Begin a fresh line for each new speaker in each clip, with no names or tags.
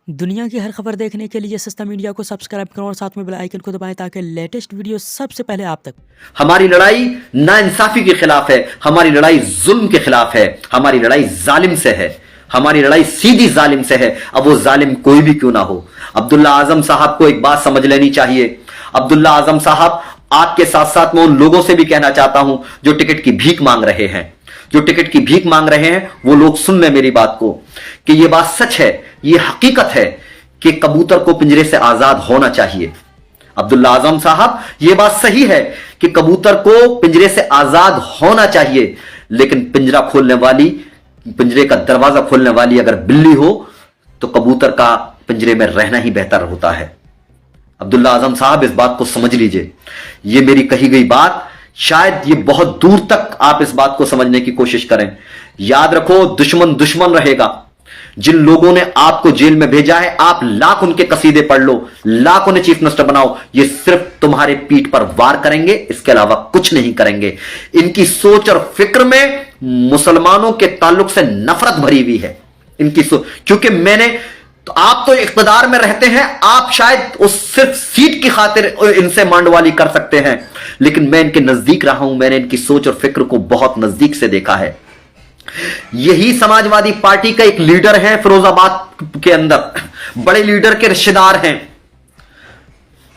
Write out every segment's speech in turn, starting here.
दुनिया की हर खबर देखने के लिए सस्ता मीडिया को सब्सक्राइब करो और साथ में बेल आइकन को दबाएं ताकि लेटेस्ट वीडियो सबसे पहले आप तक।
हमारी लड़ाई नाइंसाफी के खिलाफ है, हमारी लड़ाई जुल्म के खिलाफ है, हमारी लड़ाई जालिम से है, हमारी लड़ाई सीधी जालिम से है, अब वो जालिम कोई भी क्यों ना हो। अब्दुल्ला आजम साहब को एक बात समझ लेनी चाहिए। अब्दुल्ला आजम साहब, आपके साथ साथ मैं उन लोगों से भी कहना चाहता हूं जो टिकट की भीख मांग रहे हैं, जो टिकट की भीख मांग रहे हैं, वो लोग सुन लें मेरी बात को कि ये बात सच है, ये हकीकत है कि कबूतर को पिंजरे से आजाद होना चाहिए। अब्दुल्ला आजम साहब, ये बात सही है कि कबूतर को पिंजरे से आजाद होना चाहिए, लेकिन पिंजरा खोलने वाली, पिंजरे का दरवाजा खोलने वाली अगर बिल्ली हो तो कबूतर का पिंजरे में रहना ही बेहतर होता है। अब्दुल्ला आजम साहब, इस बात को समझ लीजिए। ये मेरी कही गई बात, शायद ये बहुत दूर तक आप इस बात को समझने की कोशिश करें। याद रखो, दुश्मन दुश्मन रहेगा। जिन लोगों ने आपको जेल में भेजा है, आप लाख उनके कसीदे पढ़ लो, लाख उन्हें चीफ मिनिस्टर बनाओ, ये सिर्फ तुम्हारे पीठ पर वार करेंगे, इसके अलावा कुछ नहीं करेंगे। इनकी सोच और फिक्र में मुसलमानों के ताल्लुक से नफरत भरी हुई है इनकी सोच। क्योंकि तो आप तो इख्तिदार में रहते हैं, आप शायद उस सिर्फ सीट की खातिर इनसे मांडवाली कर सकते हैं, लेकिन मैं इनके नजदीक रहा हूं, मैंने इनकी सोच और फिक्र को बहुत नजदीक से देखा है। यही समाजवादी पार्टी का एक लीडर है फिरोजाबाद के अंदर, बड़े लीडर के रिश्तेदार हैं।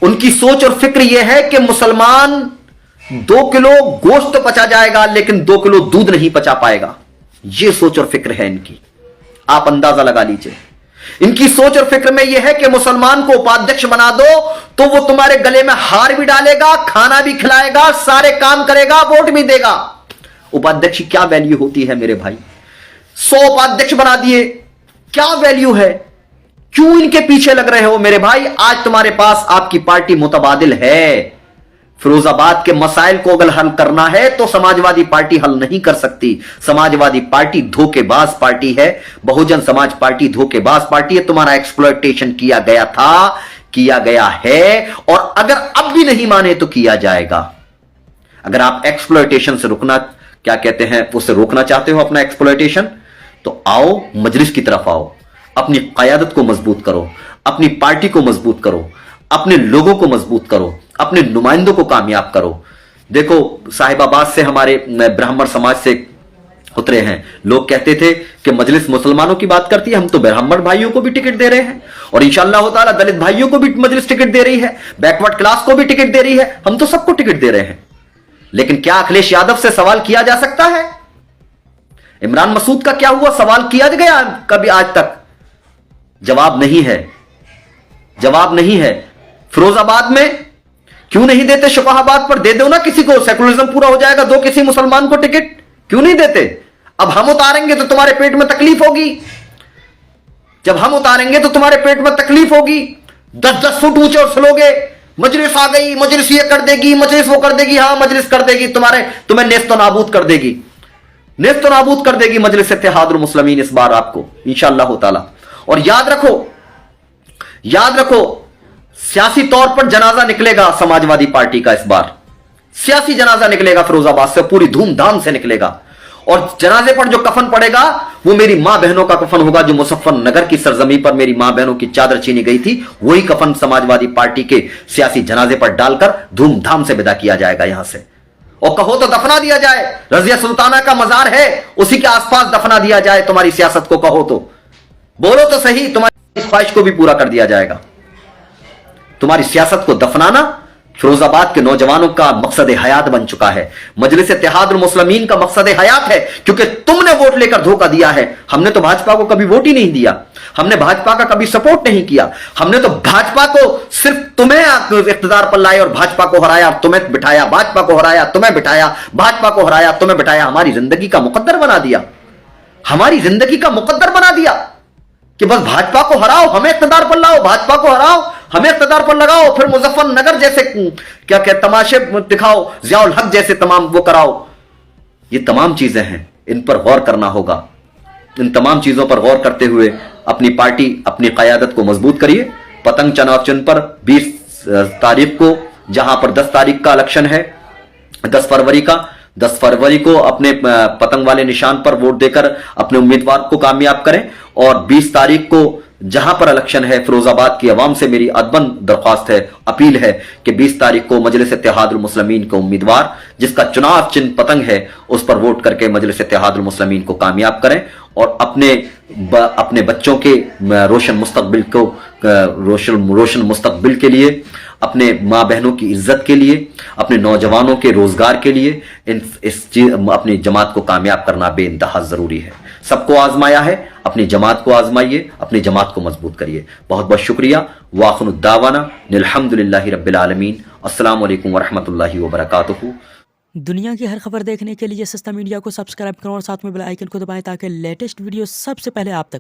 उनकी सोच और फिक्र यह है कि मुसलमान 2 किलो गोश्त तो पचा जाएगा, लेकिन 2 किलो दूध नहीं पचा पाएगा। यह सोच और फिक्र है इनकी, आप अंदाजा लगा लीजिए। इनकी सोच और फिक्र में यह है कि मुसलमान को उपाध्यक्ष बना दो तो वो तुम्हारे गले में हार भी डालेगा, खाना भी खिलाएगा, सारे काम करेगा, वोट भी देगा। उपाध्यक्ष की क्या वैल्यू होती है मेरे भाई? 100 उपाध्यक्ष बना दिए, क्या वैल्यू है? क्यों इनके पीछे लग रहे हो मेरे भाई? आज तुम्हारे पास आपकी पार्टी मुतबादिल है। फिरोजाबाद के मसाइल को अगर हल करना है तो समाजवादी पार्टी हल नहीं कर सकती। समाजवादी पार्टी धोखेबाज पार्टी है, बहुजन समाज पार्टी धोखेबाज पार्टी है। तुम्हारा एक्सप्लॉयटेशन किया गया था, किया गया है, और अगर अब भी नहीं माने तो किया जाएगा। अगर आप एक्सप्लॉयटेशन से रुकना, क्या कहते हैं, उससे रोकना चाहते हो अपना एक्सप्लॉयटेशन, तो आओ, मजलिस की तरफ आओ, अपनी क़यादत को मजबूत करो, अपनी पार्टी को मजबूत करो, अपने लोगों को मजबूत करो, अपने नुमाइंदों को कामयाब करो। देखो, साहिबाबाद से हमारे ब्राह्मण समाज से उतरे हैं लोग, कहते थे कि मजलिस मुसलमानों की बात करती है, हम तो ब्राह्मण भाइयों को भी टिकट दे रहे हैं, और इंशाअल्लाह ताला दलित भाइयों को भी मजलिस टिकट दे रही है, बैकवर्ड क्लास को भी टिकट दे रही है, हम तो सबको टिकट दे रहे हैं। लेकिन क्या अखिलेश यादव से सवाल किया जा सकता है? इमरान मसूद का क्या हुआ? सवाल किया गया कभी आज तक? जवाब नहीं है, जवाब नहीं है। फिरोजाबाद में क्यों नहीं देते? शुफाहाबाद पर दे दो ना किसी को, सेकुलरिज्म पूरा हो जाएगा, दो किसी मुसलमान को टिकट, क्यों नहीं देते? अब हम उतारेंगे तो तुम्हारे पेट में तकलीफ होगी, जब हम उतारेंगे तो तुम्हारे पेट में तकलीफ होगी। 10-10 फुट ऊंचे और चलोगे, मजलिस आ गई, मजलिस ये कर देगी, मजलिस वो कर देगी, हां मजलिस कर देगी, तुम्हें नेस्त नाबूद कर देगी, नेस्त नाबूद कर देगी मजलिस इत्तेहादुल मुस्लिमीन इस बार आपको इंशाअल्लाह ताला। और याद रखो, याद रखो, सियासी तौर पर जनाजा निकलेगा समाजवादी पार्टी का। इस बार सियासी जनाजा निकलेगा फिरोजाबाद से, पूरी धूमधाम से निकलेगा, और जनाजे पर जो कफन पड़ेगा वो मेरी मां बहनों का कफन होगा, जो मुजफ्फरनगर की सरजमी पर मेरी मां बहनों की चादर छीनी गई थी, वही कफन समाजवादी पार्टी के सियासी जनाजे पर डालकर धूमधाम से विदा किया जाएगा यहां से। और कहो तो दफना दिया जाए, रजिया सुल्ताना का मजार है, उसी के आसपास दफना दिया जाए। तुम्हारी सियासत को कहो तो बोलो तो सही, तुम्हारी ख्वाहिश को भी पूरा कर दिया जाएगा। तुम्हारी सियासत को दफनाना फिरोजाबाद के नौजवानों का मकसद हयात बन चुका है, मजलिस इत्तेहादुल मुस्लिमीन का मकसद हयात है, क्योंकि तुमने वोट लेकर धोखा दिया है। हमने तो भाजपा को कभी वोट ही नहीं दिया, हमने भाजपा का कभी सपोर्ट नहीं किया, हमने तो भाजपा को सिर्फ तुम्हें इख्तिदार पर लाए और भाजपा को हराया, तुम्हें बिठाया, भाजपा को हराया, तुम्हें बिठाया, भाजपा को हराया, तुम्हें बिठाया, हमारी जिंदगी का मुकद्दर बना दिया, हमारी जिंदगी का मुकद्दर बना दिया कि बस भाजपा को हराओ, हमें इख्तिदार पर लाओ, भाजपा को हराओ, हमें इख्तिदार पर लगाओ, फिर मुजफ्फरनगर जैसे क्या क्या तमाशे दिखाओ, जियाउल हक जैसे तमाम वो कराओ। ये तमाम चीजें हैं, इन पर गौर करना होगा। इन तमाम चीजों पर गौर करते हुए अपनी पार्टी, अपनी क़यादत को मजबूत करिए। पतंग चुनाव चिन्ह पर 20 तारीख को, जहां पर 10 तारीख का इलेक्शन है, 10 फरवरी का, 10 फरवरी को अपने पतंग वाले निशान पर वोट देकर अपने उम्मीदवार को कामयाब करें, और 20 तारीख को जहां पर इलेक्शन है, फिरोजाबाद की आवाम से मेरी अदबन दरख्वास्त है, अपील है कि 20 तारीख को मजलिस इत्तेहादुल मुस्लिमीन के उम्मीदवार जिसका चुनाव चिन्ह पतंग है उस पर वोट करके मजलिस इत्तेहादुल मुस्लिमीन को कामयाब करें और अपने बच्चों के रोशन मुस्तकबिल को रोशन मुस्तकबिल के लिए, अपने माँ बहनों की इज्जत के लिए, अपने नौजवानों के रोजगार के लिए अपनी जमात को कामयाब करना बेइंतहा जरूरी है। सबको आजमाया है, अपनी जमात को आजमाइए, अपनी जमात को मजबूत करिए। बहुत बहुत शुक्रिया। वाखिरुद्दावाना अल्हम्दुलिल्लाहि रब्बिल आलमीन। अस्सलामु अलैकुम वरहमतुल्लाहि वबरकातुहू।
दुनिया की हर खबर देखने के लिए सस्ता मीडिया को सब्सक्राइब करें और साथ में बेल आइकन को दबाएं ताकि लेटेस्ट वीडियो सबसे पहले आप तक